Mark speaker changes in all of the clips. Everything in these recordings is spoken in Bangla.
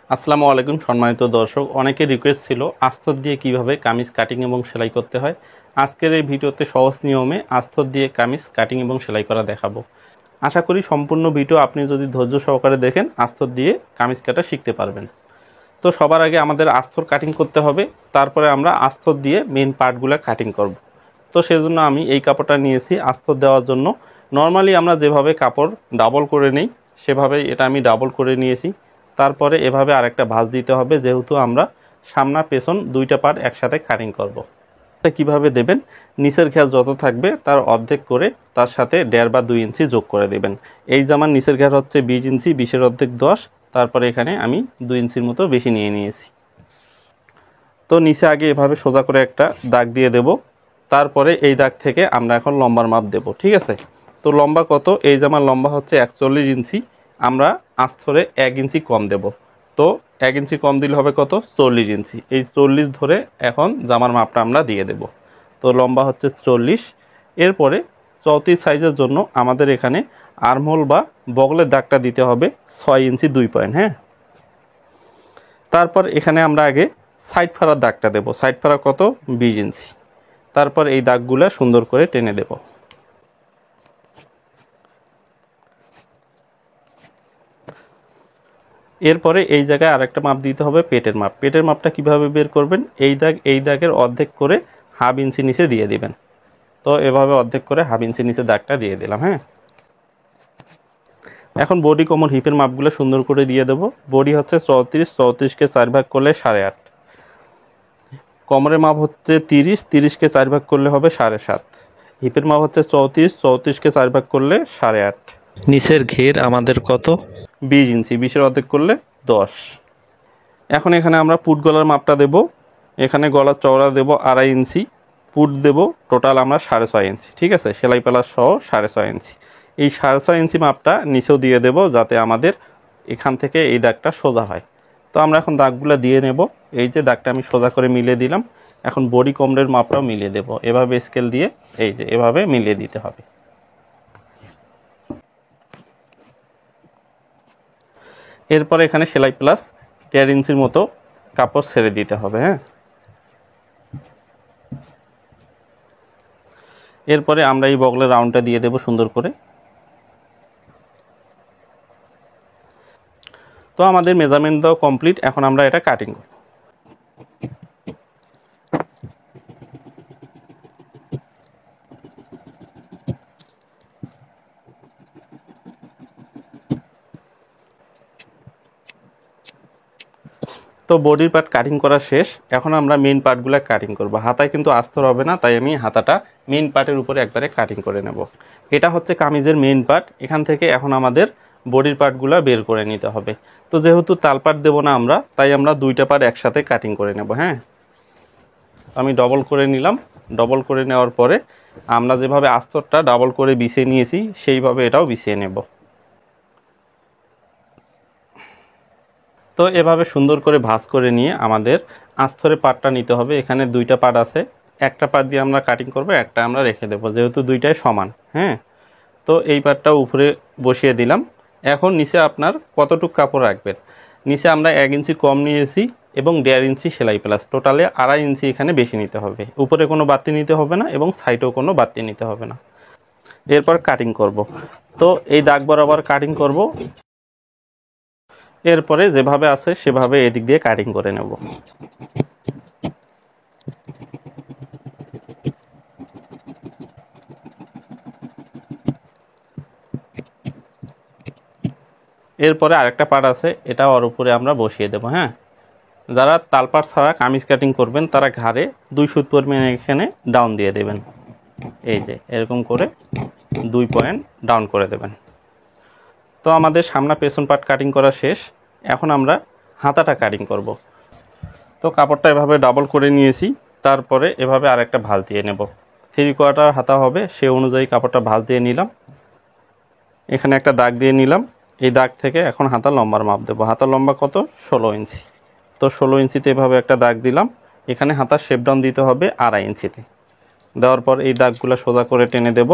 Speaker 1: আসসালামু আলাইকুম সম্মানিত দর্শক, অনেকের রিকোয়েস্ট ছিল আস্তর দিয়ে কিভাবে কামিজ কাটিং এবং সেলাই করতে হয়। আজকের এই ভিডিওতে সহজ নিয়মে আস্তর দিয়ে কামিজ কাটিং এবং সেলাই করা দেখাবো। আশা করি সম্পূর্ণ ভিডিও আপনি যদি ধৈর্য সহকারে দেখেন আস্তর দিয়ে কামিজ কাটা শিখতে পারবেন। তো সবার আগে আমাদের আস্তর কাটিং করতে হবে, তারপরে আমরা আস্তর দিয়ে মেন পার্টগুলো কাটিং করব। তো সেজন্য আমি এই কাপড়টা নিয়েছি আস্তর দেওয়ার জন্য। নর্মালি আমরা যেভাবে কাপড় ডাবল করে নেই সেভাবেই এটা আমি ডাবল করে নিয়েছি। তারপরে এভাবে আরেকটা ভাঁজ দিতে হবে, যেহেতু আমরা সামনা পেছন দুইটা পার্ট একসাথে কাটিং করব। এটা কীভাবে দেবেন, নিচের ঘের যত থাকবে তার অর্ধেক করে তার সাথে 1.5 বা 2 ইঞ্চি যোগ করে দেবেন। এই জামার নিচের ঘের হচ্ছে 20 ইঞ্চি, 20-এর অর্ধেক 10, তারপরে এখানে আমি 2 ইঞ্চির মতো বেশি নিয়ে নিয়েছি। তো নিচে আগে এভাবে সোজা করে একটা দাগ দিয়ে দেব, তারপরে এই দাগ থেকে আমরা এখন লম্বার মাপ দেব। ঠিক আছে, তো লম্বা কত, এই জামার লম্বা হচ্ছে 41 ইঞ্চি, আমরা আস্তরে 1 ইঞ্চি কম দেব। তো 1 ইঞ্চি কম দিলে হবে কত, 40 ইঞ্চি। এই 40 ধরে এখন জামার মাপটা আমরা দিয়ে দেব। তো লম্বা হচ্ছে 40। এরপরে 34 সাইজের জন্য আমাদের এখানে আর্মহোল বা বগলের দাগটা দিতে হবে 6 ইঞ্চি 2 পয়েন্ট। হ্যাঁ, তারপর এখানে আমরা আগে সাইড ফাড়ার দাগটা দেব। সাইড ফাড়া কত, 20 ইঞ্চি। তারপর এই দাগগুলো সুন্দর করে টেনে দেব। এরপরে এই জায়গায় আরেকটা মাপ দিতে হবে পেটের মাপ। পেটের মাপটা কিভাবে বের করবেন, এই দাগের অর্ধেক করে হাফ ইঞ্চি নিচে দিয়ে দিবেন। তো এভাবে অর্ধেক করে হাফ ইঞ্চি নিচে দাগটা দিয়ে দিলাম। হ্যাঁ, এখন বডি কোমর হিপের মাপগুলো সুন্দর করে দিয়ে দেব। বডি হচ্ছে 34, 34কে 4 ভাগ করলে 8.5। কোমরের মাপ হচ্ছে 30, 30কে 4 ভাগ করলে হবে 7.5। হিপের মাপ হচ্ছে 34, 34কে 4 ভাগ করলে 8.5।
Speaker 2: নিচের ঘের আমাদের কত,
Speaker 1: 20 ইঞ্চি, 20-এর অর্ধেক করলে 10। এখন এখানে আমরা পুট গলার মাপটা দেব। এখানে গলার চওড়া দেব 2.5 ইঞ্চি, পুট দেব টোটাল আমরা 6.5 ইঞ্চি। ঠিক আছে, সেলাই প্লাস সহ 6.5 ইঞ্চি। এই 6.5 ইঞ্চি মাপটা নিচেও দিয়ে দেব, যাতে আমাদের এখান থেকে এই দাগটা সোজা হয়। তো আমরা এখন দাগগুলো দিয়ে নেব। এই যে দাগটা আমি সোজা করে মিলিয়ে দিলাম। এখন বডি কোমরের মাপটাও মিলিয়ে দেব, এভাবে স্কেল দিয়ে এই যে এভাবে মিলিয়ে দিতে হবে। এরপর এখানে সেলাই প্লাস 1.5 ইঞ্চির মতো কাপড় ছেড়ে দিতে হবে। হ্যাঁ, এরপরে আমরা এই বগলের রাউন্ডটা দিয়ে দেব সুন্দর করে। তো আমাদের মেজারমেন্ট দাও কমপ্লিট, এখন আমরা এটা কাটিং করব। তো বডির পার্ট কাটিং করা শেষ, এখন আমরা মেইন পার্টগুলো কাটিং করব। হাতায় কিন্তু আস্তর হবে না, তাই আমি হাতাটা মেইন পার্টের উপরে একবারে কাটিং করে নেব। এটা হচ্ছে কামিজের মেইন পার্ট। এখান থেকে এখন আমাদের বডির পার্টগুলো বের করে নিতে হবে। তো যেহেতু তাল পার্ট দেবো না আমরা, তাই আমরা দুইটা পার্ট একসাথে কাটিং করে নেব। হ্যাঁ, আমি ডবল করে নিলাম। ডবল করে নেওয়ার পরে আমরা যেভাবে আস্তরটা ডাবল করে বিছিয়ে নিয়েছি সেইভাবে এটাও বিছিয়ে নেব। তো এভাবে সুন্দর করে ভাঁজ করে নিয়ে আমাদের আস্তরের পার্টটা নিতে হবে। এখানে দুইটা পার্ট আছে, একটা পার্ট দিয়ে আমরা কাটিং করব, একটা আমরা রেখে দেবো, যেহেতু দুইটাই সমান। হ্যাঁ, তো এই পার্টটা উপরে বসিয়ে দিলাম। এখন নিচে আপনার কতটুকু কাপড় রাখবেন, নিচে আমরা 1 ইঞ্চি কম নিয়েছি এবং 1.5 ইঞ্চি সেলাই প্লাস, টোটালে 2.5 ইঞ্চি এখানে বেশি নিতে হবে। উপরে কোনো বাড়তি নিতে হবে না এবং সাইডেও কোনো বাড়তি নিতে হবে না। এরপর কাটিং করব। তো এই দাগ বরাবর কাটিং করব। এরপরে যেভাবে আছে সেভাবে এদিক দিয়ে কাটিং করে নেব। এরপরে আরেকটা পার্ট আছে, এটা ওর উপরে আমরা বসিয়ে দেব। হ্যাঁ, যারা তালপাট ছাড়া কামিজ কাটিং করবেন তারা ঘাড়ে 2 সুত পরিমাণ এখানে ডাউন দিয়ে দেবেন। এই যে এরকম করে 2 পয়েন্ট ডাউন করে দেবেন। তো আমাদের সামনা পেছন পার্ট কাটিং করা শেষ, এখন আমরা হাতাটা কাটিং করব। তো কাপড়টা এভাবে ডাবল করে নিয়েছি, তারপরে এভাবে আরেকটা ভাঁজ দিয়ে নেব। 3/4 হাতা হবে, সে অনুযায়ী কাপড়টা ভাঁজ দিয়ে নিলাম। এখানে একটা দাগ দিয়ে নিলাম। এই দাগ থেকে এখন হাতা লম্বার মাপ দেবো। হাতা লম্বা কত, 16 ইঞ্চি। তো 16 ইঞ্চিতে এভাবে একটা দাগ দিলাম। এখানে হাতার শেপ ডাউন দিতে হবে 2.5 ইঞ্চিতে। দেওয়ার পর এই দাগগুলো সোজা করে টেনে দেব।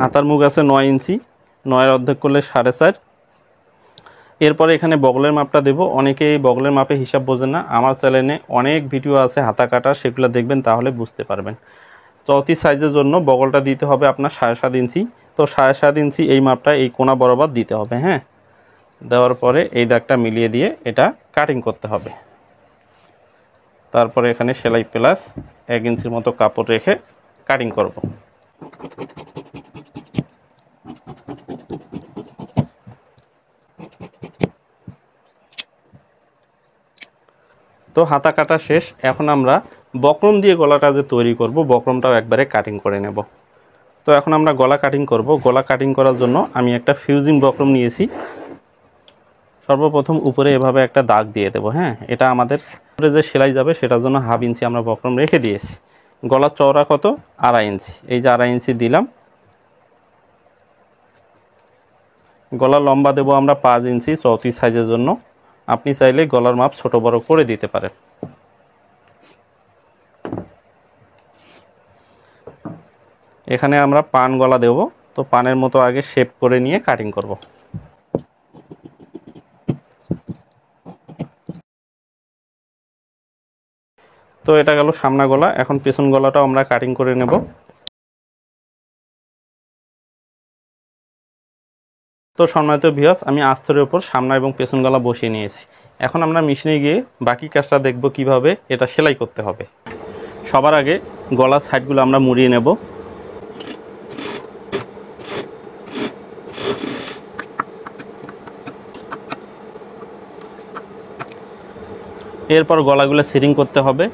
Speaker 1: হাতার মুখ আছে 9 ইঞ্চি, 9-এর অর্ধেক করলে 4.5। এরপরে এখানে বগলের মাপটা দেব। অনেকেই বগলের মাপে হিসাব বোঝেন না। আমার চ্যানেলে অনেক ভিডিও আছে হাতা কাটা, সেগুলো দেখবেন, তাহলে বুঝতে পারবেন। 34 সাইজের জন্য বগলটা দিতে হবে আপনার 7.5 ইঞ্চি। তো 7.5 ইঞ্চি এই মাপটা এই কোণা বরাবর দিতে হবে। হ্যাঁ, দেওয়ার পরে এই দাগটা মিলিয়ে দিয়ে এটা কাটিং করতে হবে। তারপরে এখানে সেলাই প্লাস 1 ইঞ্চির মতো কাপড় রেখে কাটিং করব। তো হাতা কাটা শেষ। এখন আমরা বক্রম দিয়ে গলাটা যে তৈরি করব, বক্রমটাও একবারে কাটিং করে নেব। তো এখন আমরা গলা কাটিং করব। গলা কাটিং করার জন্য আমি একটা ফিউজিং বক্রম নিয়েছি। সর্বপ্রথম উপরে এভাবে একটা দাগ দিয়ে দেব। হ্যাঁ, এটা আমাদের উপরে যে সেলাই যাবে সেটার জন্য 1/2 ইঞ্চি আমরা বক্রম রেখে দিয়েছি। গলার চওড়া কত? 2.5 ইঞ্চি। এই যে 2.5 ইঞ্চি দিলাম। গলার লম্বা দেব আমরা 5 ইঞ্চি 34 সাইজের জন্য। আপনি চাইলে গলার মাপ ছোট বড় করে দিতে পারেন। এখানে আমরা পান গলা দেব। তো পানের মতো আগে শেপ করে নিয়ে কাটিং করব। তো এটা গেল সামনা গলা। এখন পেছন গলাটাও আমরা কাটিং করে নেব। তো সম্মানিত ভিউয়ার্স, আমি আস্তরের উপর সামনা এবং পেছন গলা বসিয়ে নিয়েছি। এখন আমরা মেশিনে গিয়ে বাকি কাজটা দেখব কিভাবে এটা সেলাই করতে হবে। সবার আগে গলার সাইডগুলো আমরা মুড়িয়ে নেব। এরপর গলাগুলো সিটিং করতে হবে।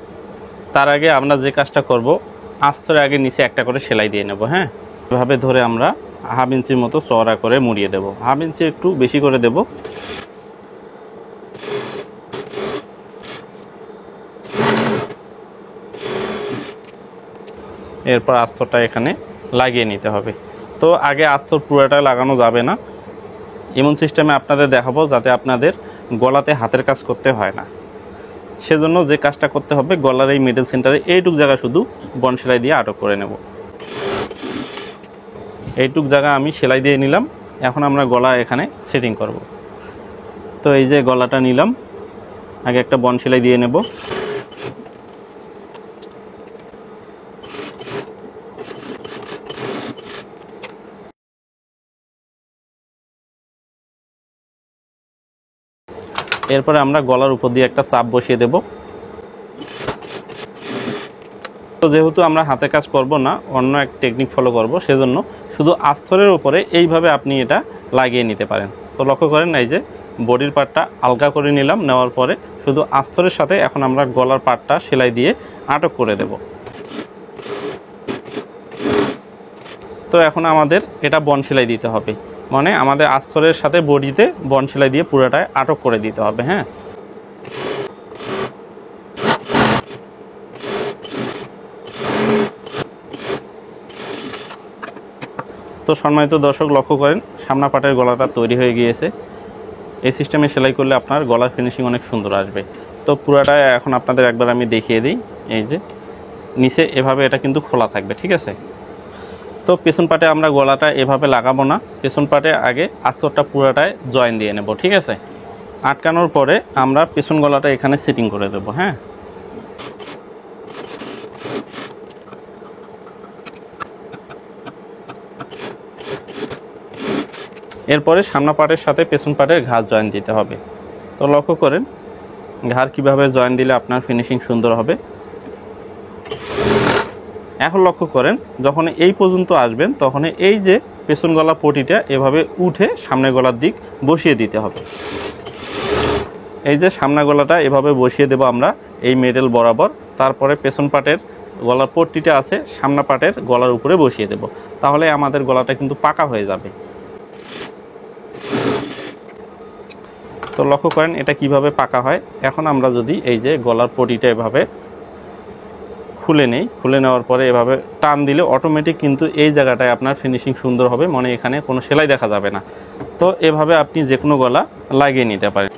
Speaker 1: তার আগে আমরা যে কাজটা করব, আস্তরে আগে নিচে একটা করে সেলাই দিয়ে নেব। হ্যাঁ, এভাবে ধরে আমরা 1/2 ইঞ্চির মতো চওড়া করে মুড়িয়ে দেব। 1/2 ইঞ্চি একটু বেশি করে দেব। এরপর আস্তরটা এখানে লাগিয়ে নিতে হবে। তো আগে আস্তর পুরোটা লাগানো যাবে না, এমন সিস্টেমে আপনাদের দেখাবো যাতে আপনাদের গলাতে হাতের কাজ করতে হয় না। সেজন্য যে কাজটা করতে হবে, গলার এই মিডল সেন্টারে এইটুক জায়গা শুধু বন সেলাই দিয়ে আটক করে নেব। এইটুক জায়গা আমি সেলাই দিয়ে নিলাম। এখন আমরা গলা এখানে সেটিং করব। তো এই যে গলাটা নিলাম, আগে একটা বন সেলাই দিয়ে নেব। এরপরে আমরা গলার উপর দিয়ে একটা চাপ বসিয়ে দেব। তো যেহেতু আমরা হাতে কাজ করব না, অন্য এক টেকনিক ফলো করব, সেজন্য শুধু আস্তরের উপরে এইভাবে আপনি এটা লাগিয়ে নিতে পারেন। তো লক্ষ্য করেন, এই যে বডির পার্টটা আলগা করে নিলাম। নেওয়ার পরে শুধু আস্তরের সাথে এখন আমরা গলার পার্টটা সেলাই দিয়ে আটক করে দেব। তো এখন আমাদের এটা বন সেলাই দিতে হবে, মানে আমাদের আস্তরের সাথে বডিতে বন সেলাই দিয়ে পুরোটায় আটক করে দিতে হবে। হ্যাঁ, তো সম্মানিত দর্শক, লক্ষ্য করেন সামনা পাটের গলাটা তৈরি হয়ে গিয়েছে। এই সিস্টেমে সেলাই করলে আপনার গলার ফিনিশিং অনেক সুন্দর আসবে। তো পুরাটা এখন আপনাদের একবার আমি দেখিয়ে দিই। এই যে নিচে এভাবে এটা কিন্তু খোলা থাকবে, ঠিক আছে। তো পেছন পাটে আমরা গলাটা এভাবে লাগাবো না, পেছন পাটে আগে আস্তরটা পুরাটায় জয়েন দিয়ে নেব, ঠিক আছে। আটকানোর পরে আমরা পেছন গলাটা এখানে সেটিং করে দেব। হ্যাঁ, এরপরে সামনা পাটের সাথে পেছন পাটের ঘাড় জয়েন দিতে হবে। তো লক্ষ্য করেন ঘাড় কিভাবে জয়েন দিলে আপনার ফিনিশিং সুন্দর হবে। এখন লক্ষ্য করেন, যখন এই পর্যন্ত আসবেন তখন এই যে পেছন গলা পটিটা এভাবে উঠে সামনে গলার দিক বসিয়ে দিতে হবে। এই যে সামনা গলাটা এভাবে বসিয়ে দেব আমরা এই মিডল বরাবর। তারপরে পেছন পাটের গলার পট্টিটা আছে সামনা পাটের গলার উপরে বসিয়ে দেব। তাহলে আমাদের গলাটা কিন্তু পাকা হয়ে যাবে। তো লক্ষ্য করেন এটা কিভাবে পাকা হয়। এখন আমরা যদি এই যে গলার পটিটা এভাবে খুলে নেই, খুলে নেওয়ার পরে এভাবে টান দিলে অটোমেটিক কিন্তু এই জায়গাটায় আপনার ফিনিশিং সুন্দর হবে, মানে এখানে কোনো সেলাই দেখা যাবে না। তো এভাবে আপনি যে কোনো গলা লাগিয়ে নিতে পারেন।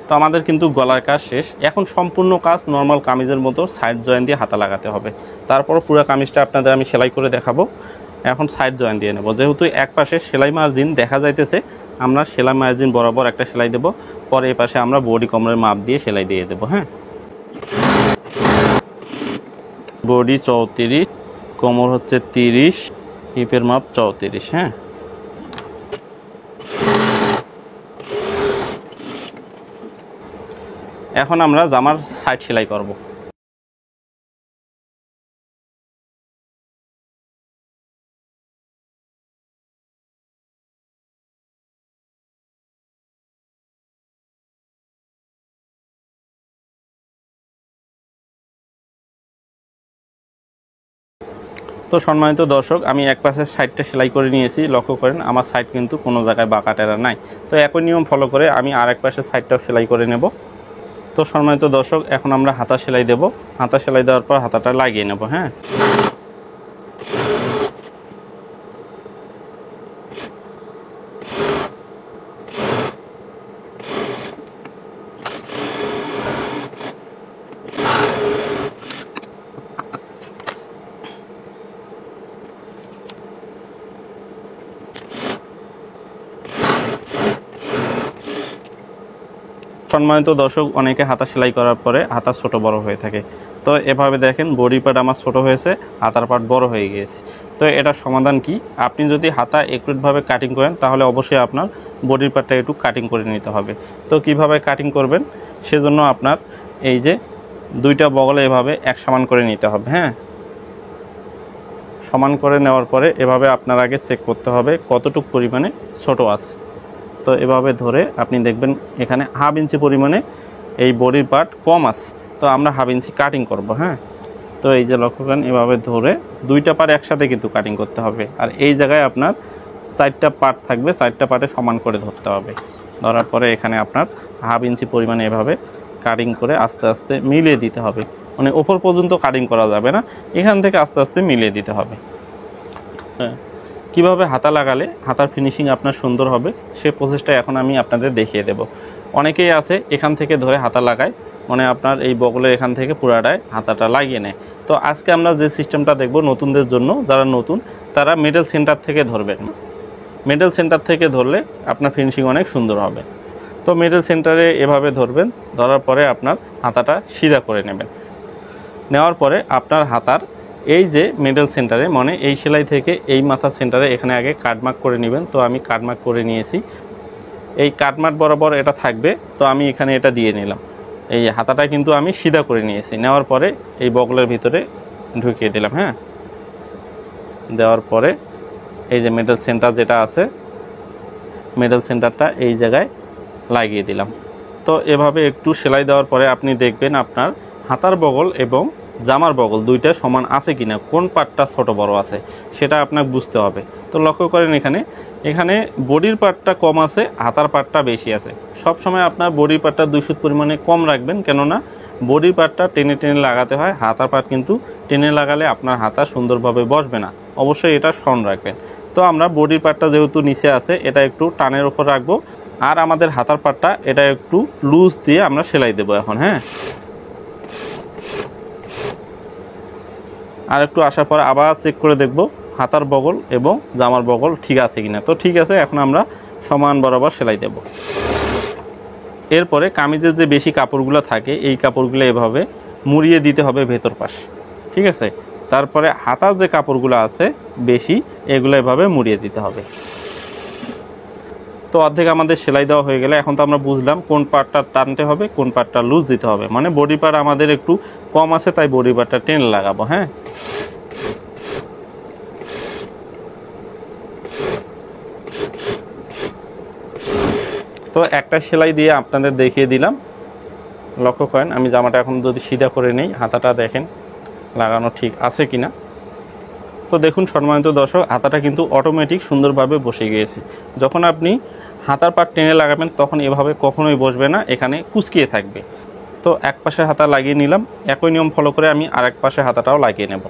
Speaker 1: তো আমাদের কিন্তু গলার কাজ শেষ। এখন সম্পূর্ণ কাজ নর্মাল কামিজের মতো সাইড জয়েন দিয়ে হাতা লাগাতে হবে। তারপর পুরো কামিজটা আপনাদের আমি সেলাই করে দেখাবো। এখন সাইড জয়েন দিয়ে নেব। যেহেতু এক পাশে সেলাই মার্জিন দেখা যাইতেছে, আমরা সেলাই মার্জিন বরাবর একটা সেলাই দেব, পরে এই পাশে আমরা বডি কোমরের মাপ দিয়ে সেলাই দিয়ে দেব। হ্যাঁ, বডি 34, কোমর হচ্ছে 30, হিপের মাপ 34। হ্যাঁ, এখন আমরা জামার সাইড সেলাই করব। তো সম্মানিত দর্শক, আমি এক পাশের সাইডটা সেলাই করে নিয়েছি। লক্ষ্য করেন আমার সাইড কিন্তু কোনো জায়গায় বাঁকা টেরা নাই। তো একই নিয়ম ফলো করে আমি আর এক পাশের সাইডটাও সেলাই করে নেব। তো সম্মানিত দর্শক, এখন আমরা হাতা সেলাই দেব। হাতা সেলাই দেওয়ার পর হাতাটা লাগিয়ে নেব। হ্যাঁ, সম্মানিত দর্শক, অনেকে হাতা সেলাই করার পরে হাতা ছোট বড় হয়ে থাকে। তো এভাবে দেখেন বডি পার্ট আমার ছোট হয়েছে, হাতার পার্ট বড় হয়ে গিয়েছে। তো এটার সমাধান কি? আপনি যদি হাতা একুরেটভাবে কাটিং করেন তাহলে অবশ্যই আপনার বডির পার্টটা একটু কাটিং করে নিতে হবে। তো কিভাবে কাটিং করবেন, সেজন্য আপনার এই যে দুইটা বগলে এভাবে এক সমান করে নিতে হবে। হ্যাঁ, সমান করে নেওয়ার পরে এভাবে আপনার আগে চেক করতে হবে কতটুকু পরিমাণে ছোট আছে। তো এভাবে ধরে আপনি দেখবেন এখানে হাফ ইঞ্চি পরিমাণে এই বডির পার্ট কম আছে, তো আমরা হাফ ইঞ্চি কাটিং করব। হ্যাঁ, তো এই যে লক্ষ্য করেন এভাবে ধরে দুইটা পার্ট একসাথে কিন্তু কাটিং করতে হবে। আর এই জায়গায় আপনার 4টা পার্ট থাকবে, 4টা পার্টে সমান করে ধরতে হবে। ধরার পরে এখানে আপনার হাফ ইঞ্চি পরিমাণে এভাবে কাটিং করে আস্তে আস্তে মিলিয়ে দিতে হবে। মানে ওপর পর্যন্ত কাটিং করা যাবে না, এখান থেকে আস্তে আস্তে মিলিয়ে দিতে হবে। হ্যাঁ, কিভাবে হাতা লাগালে হাতার ফিনিশিং আপনার সুন্দর হবে সেই প্রসেসটা এখন আমি আপনাদের দেখিয়ে দেব। অনেকেই আছে এখান থেকে ধরে হাতা লাগায়, মানে আপনার এই বগলের এখান থেকে পুরাটায় হাতাটা লাগিয়ে নেয়। তো আজকে আমরা যে সিস্টেমটা দেখব নতুনদের জন্য, যারা নতুন তারা মিডল সেন্টার থেকে ধরবেন। মিডল সেন্টার থেকে ধরলে আপনার ফিনিশিং অনেক সুন্দর হবে। তো মিডল সেন্টারে এভাবে ধরবেন, ধরার পরে আপনার হাতাটা সিধা করে নেবেন। নেওয়ার পরে আপনার হাতার এই যে মিডল সেন্টারে, মানে এই সেলাই থেকে এই মাথার সেন্টারে এখানে আগে কাটমার্ক করে নেবেন। তো আমি কাটমার্ক করে নিয়েছি, এই কাটমার্ক বরাবর এটা থাকবে। তো আমি এখানে এটা দিয়ে নিলাম। এই হাতাটা কিন্তু আমি সিধা করে নিয়েছি। নেওয়ার পরে এই বগলের ভিতরে ঢুকিয়ে দিলাম। হ্যাঁ, দেওয়ার পরে এই যে মিডল সেন্টার যেটা আছে, মিডল সেন্টারটা এই জায়গায় লাগিয়ে দিলাম। তো এভাবে একটু সেলাই দেওয়ার পরে আপনি দেখবেন আপনার হাতার বগল এবং জামার বগল দুইটা সমান আছে কিনা, কোন পার্টটা ছোট বড় আছে সেটা আপনাকে বুঝতে হবে। তো লক্ষ্য করেন এখানে বডির পার্টটা কম আছে, হাতার পার্টটা বেশি আছে। সব সময় আপনার বডির পার্টটা 200 পরিমাণে কম রাখবেন, কেননা বডির পার্টটা টেনে টেনে লাগাতে হয়। হাতার পার্ট কিন্তু টেনে লাগালে আপনার হাতা সুন্দরভাবে বসবে না, অবশ্যই এটা স্মরণ রাখবেন। তো আমরা বডির পার্টটা যেহেতু নিচে আছে এটা একটু টানের উপর রাখবো, আর আমাদের হাতার পার্টটা এটা একটু লুজ দিয়ে আমরা সেলাই দেবো এখন। হ্যাঁ, আর একটু আসার পর আবার চেক করে দেখব হাতার বগল এবং জামার বগল ঠিক আছে কিনা। তো ঠিক আছে, এখন আমরা সমান বরাবর সেলাই দেব। এরপরে কামিজের যে বেশি কাপড়গুলো থাকে এই কাপড়গুলো এভাবে মুড়িয়ে দিতে হবে ভেতর পাশ, ঠিক আছে। তারপরে হাতার যে কাপড়গুলো আছে বেশি, এগুলো এভাবে মুড়িয়ে দিতে হবে। তো অর্ধেক আমাদের সেলাই দেওয়া হয়ে গেলে এখন তো আমরা বুঝলাম কোন পার্টটা টানতে হবে, কোন পার্টটা লুজ দিতে হবে। মানে বডি পার্ট আমাদের একটু কম আছে, তাই বডি পার্টটা টেনে লাগাবো। হ্যাঁ, তো একটা সেলাই দিয়ে আপনাদের দেখিয়ে দিলাম। লক্ষ্য করেন আমি জামাটা এখন যদি সিধা করে নেই, হাতাটা দেখেন লাগানো ঠিক আছে কিনা। তো দেখুন সম্মানিত দর্শক, হাতাটা কিন্তু অটোমেটিক সুন্দরভাবে বসে গিয়েছে। যখন আপনি হাতার পার্ট টেনে লাগাবেন তখন এভাবে কখনোই বসবে না, এখানে কুচকিয়ে থাকবে। তো এক পাশে হাতা লাগিয়ে নিলাম, একই নিয়ম ফলো করে আমি আরেক পাশে হাতাটাও লাগিয়ে নেব।